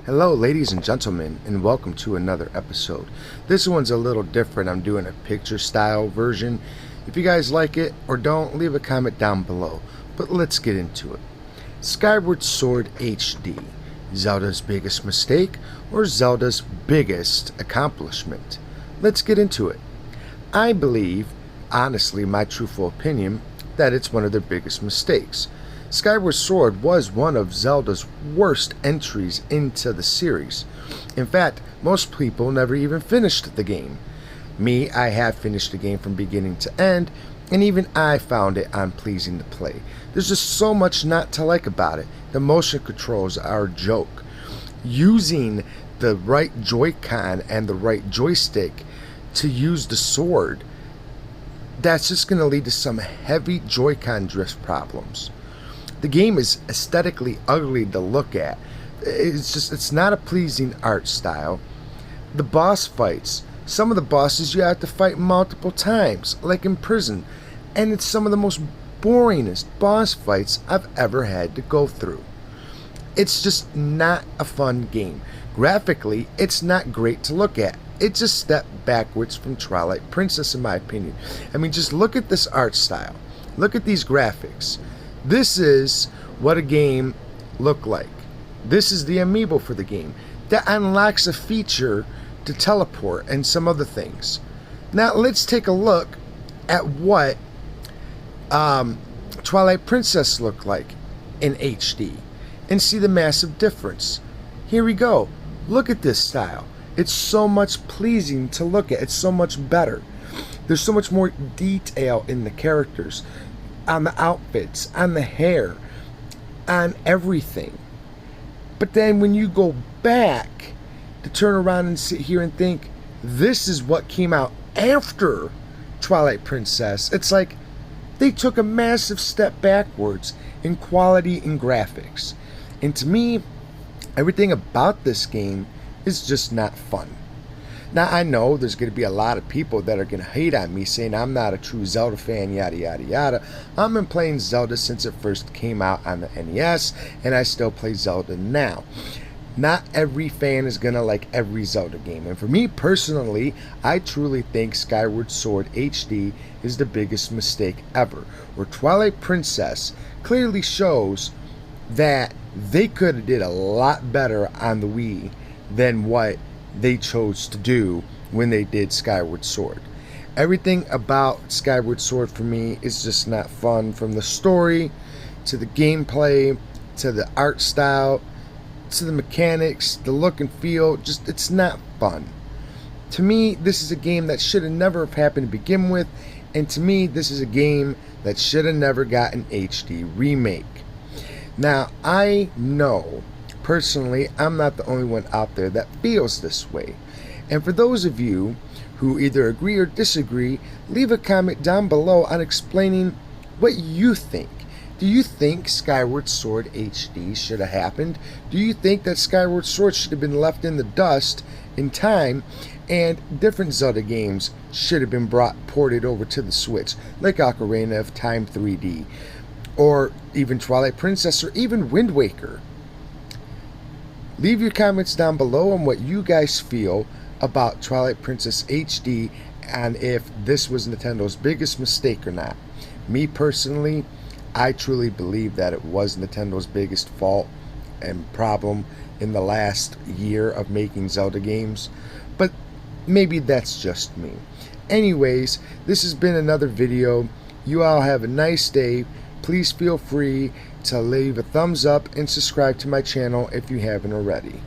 Hello ladies and gentlemen, and welcome to another episode. This one's a little different. I'm doing a picture style version. If you guys like it or don't, leave a comment down below. But let's get into it. Skyward Sword HD. Zelda's biggest mistake or Zelda's biggest accomplishment? Let's get into it. I believe, honestly, my truthful opinion, that it's one of their biggest mistakes. Skyward Sword was one of Zelda's worst entries into the series. In fact, most people never even finished the game. Me, I have finished the game from beginning to end, and even I found it unpleasing to play. There's just so much not to like about it. The motion controls are a joke. Using the right Joy-Con and the right joystick to use the sword, that's just going to lead to some heavy Joy-Con drift problems. The game is aesthetically ugly to look at. It's not a pleasing art style. The boss fights, some of the bosses you have to fight multiple times, like in prison, and it's some of the most boringest boss fights I've ever had to go through. It's just not a fun game. Graphically, it's not great to look at. It's a step backwards from Twilight Princess, in my opinion. I mean, just look at this art style. Look at these graphics. This is what a game looked like. This is the amiibo for the game that unlocks a feature to teleport and some other things. Now let's take a look at what Twilight Princess looked like in HD and see the massive difference. Here we go. Look at this style. It's so much pleasing to look at. It's so much better. There's so much more detail in the characters, on the outfits, on the hair, on everything. But then when you go back to turn around and sit here and think this is what came out after Twilight Princess, it's like they took a massive step backwards in quality and graphics. And to me, everything about this game is just not fun. Now, I know there's going to be a lot of people that are going to hate on me saying I'm not a true Zelda fan, yada, yada, yada. I've been playing Zelda since it first came out on the NES, and I still play Zelda now. Not every fan is going to like every Zelda game. And for me personally, I truly think Skyward Sword HD is the biggest mistake ever. Where Twilight Princess clearly shows that they could have did a lot better on the Wii than what they chose to do when they did Skyward Sword. Everything about Skyward Sword for me is just not fun, from the story to the gameplay to the art style to the mechanics, the look and feel. Just, it's not fun. To me, this is a game that should have never have happened to begin with, and to me, this is a game that should have never got an HD remake. Now, I know personally, I'm not the only one out there that feels this way. And for those of you who either agree or disagree, leave a comment down below on explaining what you think. Do you think Skyward Sword HD should have happened? Do you think that Skyward Sword should have been left in the dust in time and different Zelda games should have been ported over to the Switch, like Ocarina of Time 3D, or even Twilight Princess, or even Wind Waker? Leave your comments down below on what you guys feel about Twilight Princess HD and if this was Nintendo's biggest mistake or not. Me personally, I truly believe that it was Nintendo's biggest fault and problem in the last year of making Zelda games, but maybe that's just me. Anyways, this has been another video. You all have a nice day. Please feel free to leave a thumbs up and subscribe to my channel if you haven't already.